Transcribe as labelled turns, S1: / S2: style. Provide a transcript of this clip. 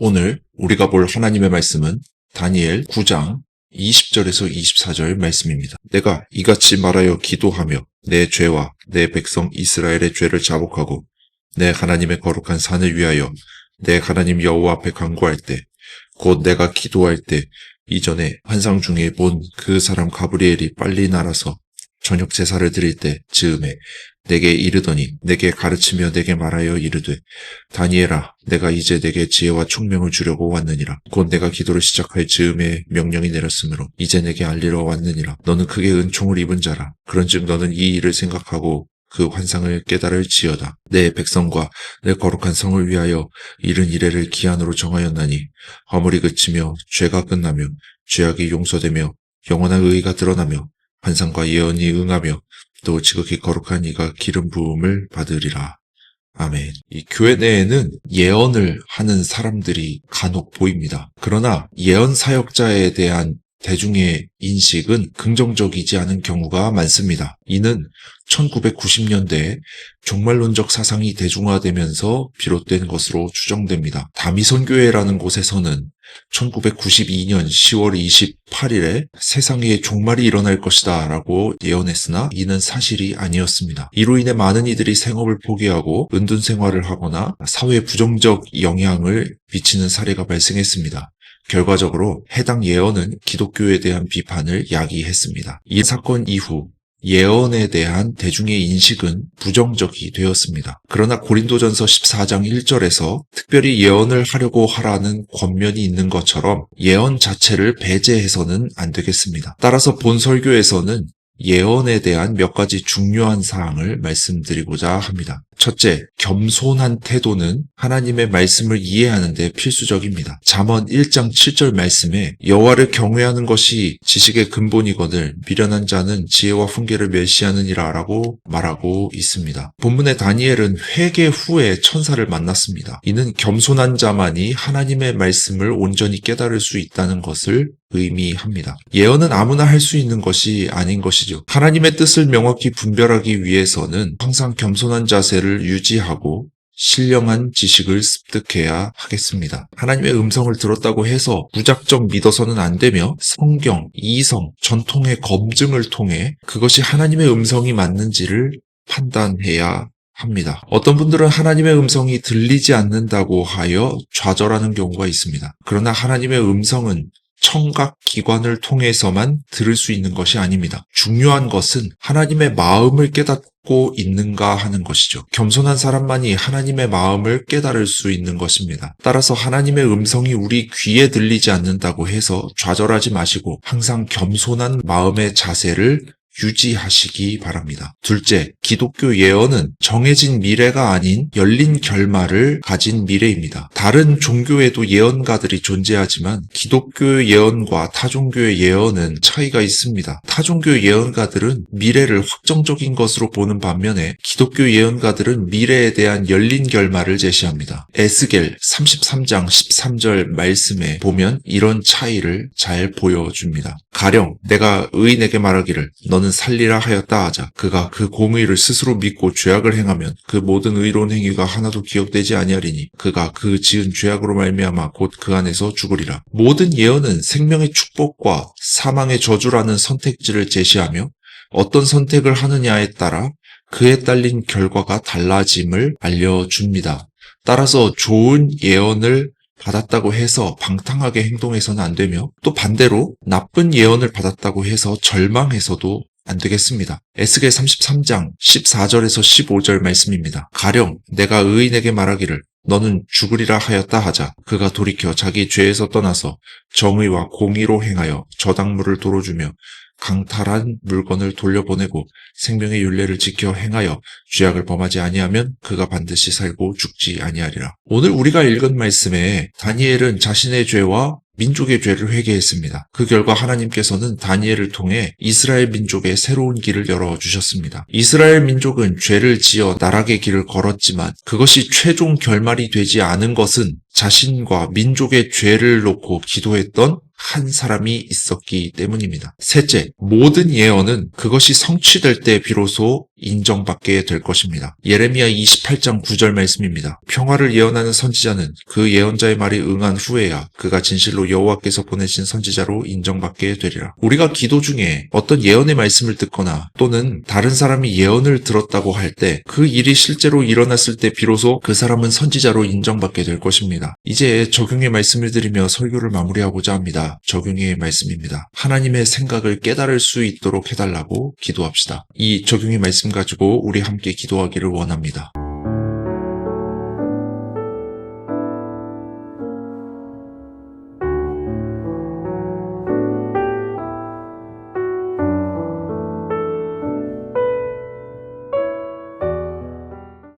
S1: 오늘 우리가 볼 하나님의 말씀은 다니엘 9장 20절에서 24절 말씀입니다. 내가 이같이 말하여 기도하며 내 죄와 내 백성 이스라엘의 죄를 자복하고 내 하나님의 거룩한 산을 위하여 내 하나님 여호와 앞에 간구할 때 곧 내가 기도할 때 이전에 환상 중에 본 그 사람 가브리엘이 빨리 날아서 저녁 제사를 드릴 때 즈음에 내게 이르더니 내게 가르치며 내게 말하여 이르되 다니엘아 내가 이제 내게 지혜와 총명을 주려고 왔느니라. 곧 내가 기도를 시작할 즈음에 명령이 내렸으므로 이제 내게 알리러 왔느니라. 너는 크게 은총을 입은 자라. 그런즉 너는 이 일을 생각하고 그 환상을 깨달을지어다. 내 백성과 내 거룩한 성을 위하여 이른 이래를 기한으로 정하였나니 허물이 그치며 죄가 끝나며 죄악이 용서되며 영원한 의의가 드러나며 환상과 예언이 응하며 또 지극히 거룩한 이가 기름 부음을 받으리라. 아멘. 이 교회 내에는 예언을 하는 사람들이 간혹 보입니다. 그러나 예언 사역자에 대한 대중의 인식은 긍정적이지 않은 경우가 많습니다. 이는 1990년대에 종말론적 사상이 대중화되면서 비롯된 것으로 추정됩니다. 다미선교회라는 곳에서는 1992년 10월 28일에 세상에 종말이 일어날 것이다 라고 예언했으나 이는 사실이 아니었습니다. 이로 인해 많은 이들이 생업을 포기하고 은둔 생활을 하거나 사회에 부정적 영향을 미치는 사례가 발생했습니다. 결과적으로 해당 예언은 기독교에 대한 비판을 야기했습니다. 이 사건 이후 예언에 대한 대중의 인식은 부정적이 되었습니다. 그러나 고린도전서 14장 1절에서 특별히 예언을 하려고 하라는 권면이 있는 것처럼 예언 자체를 배제해서는 안 되겠습니다. 따라서 본 설교에서는 예언에 대한 몇 가지 중요한 사항을 말씀드리고자 합니다. 첫째, 겸손한 태도는 하나님의 말씀을 이해하는 데 필수적입니다. 잠언 1장 7절 말씀에 여호와를 경외하는 것이 지식의 근본이거늘 미련한 자는 지혜와 훈계를 멸시하느니라 라고 말하고 있습니다. 본문의 다니엘은 회개 후에 천사를 만났습니다. 이는 겸손한 자만이 하나님의 말씀을 온전히 깨달을 수 있다는 것을 의미합니다. 예언은 아무나 할 수 있는 것이 아닌 것이죠. 하나님의 뜻을 명확히 분별하기 위해서는 항상 겸손한 자세를 유지하고 신령한 지식을 습득해야 하겠습니다. 하나님의 음성을 들었다고 해서 무작정 믿어서는 안 되며 성경, 이성, 전통의 검증을 통해 그것이 하나님의 음성이 맞는지를 판단해야 합니다. 어떤 분들은 하나님의 음성이 들리지 않는다고 하여 좌절하는 경우가 있습니다. 그러나 하나님의 음성은 청각 기관을 통해서만 들을 수 있는 것이 아닙니다. 중요한 것은 하나님의 마음을 깨닫고 있는가 하는 것이죠. 겸손한 사람만이 하나님의 마음을 깨달을 수 있는 것입니다. 따라서 하나님의 음성이 우리 귀에 들리지 않는다고 해서 좌절하지 마시고 항상 겸손한 마음의 자세를 유지하시기 바랍니다. 둘째, 기독교 예언은 정해진 미래가 아닌 열린 결말을 가진 미래입니다. 다른 종교에도 예언가들이 존재하지만 기독교 예언과 타종교의 예언은 차이가 있습니다. 타종교 예언가들은 미래를 확정적인 것으로 보는 반면에 기독교 예언가들은 미래에 대한 열린 결말을 제시합니다. 에스겔 33장 13절 말씀에 보면 이런 차이를 잘 보여줍니다. 가령 내가 의인에게 말하기를 너는 살리라 하였다 하자. 그가 그 공의를 스스로 믿고 죄악을 행하면 그 모든 의로운 행위가 하나도 기억되지 아니하리니 그가 그 지은 죄악으로 말미암아 곧 그 안에서 죽으리라. 모든 예언은 생명의 축복과 사망의 저주라는 선택지를 제시하며 어떤 선택을 하느냐에 따라 그에 딸린 결과가 달라짐을 알려줍니다. 따라서 좋은 예언을 받았다고 해서 방탕하게 행동해서는 안 되며 또 반대로 나쁜 예언을 받았다고 해서 절망해서도 안 되겠습니다. 에스겔 33장 14절에서 15절 말씀입니다. 가령 내가 의인에게 말하기를 너는 죽으리라 하였다 하자. 그가 돌이켜 자기 죄에서 떠나서 정의와 공의로 행하여 저당물을 도로주며 강탈한 물건을 돌려보내고 생명의 율례를 지켜 행하여 죄악을 범하지 아니하면 그가 반드시 살고 죽지 아니하리라. 오늘 우리가 읽은 말씀에 다니엘은 자신의 죄와 민족의 죄를 회개했습니다. 그 결과 하나님께서는 다니엘을 통해 이스라엘 민족의 새로운 길을 열어주셨습니다. 이스라엘 민족은 죄를 지어 나락의 길을 걸었지만 그것이 최종 결말이 되지 않은 것은 자신과 민족의 죄를 놓고 기도했던 한 사람이 있었기 때문입니다. 셋째, 모든 예언은 그것이 성취될 때 비로소 인정받게 될 것입니다. 예레미야 28장 9절 말씀입니다. 평화를 예언하는 선지자는 그 예언자의 말이 응한 후에야 그가 진실로 여호와께서 보내신 선지자로 인정받게 되리라. 우리가 기도 중에 어떤 예언의 말씀을 듣거나 또는 다른 사람이 예언을 들었다고 할 때 그 일이 실제로 일어났을 때 비로소 그 사람은 선지자로 인정받게 될 것입니다. 이제 적용의 말씀을 드리며 설교를 마무리하고자 합니다. 적용의 말씀입니다. 하나님의 생각을 깨달을 수 있도록 해달라고 기도합시다. 이 적용의 말씀 가지고 우리 함께 기도하기를 원합니다.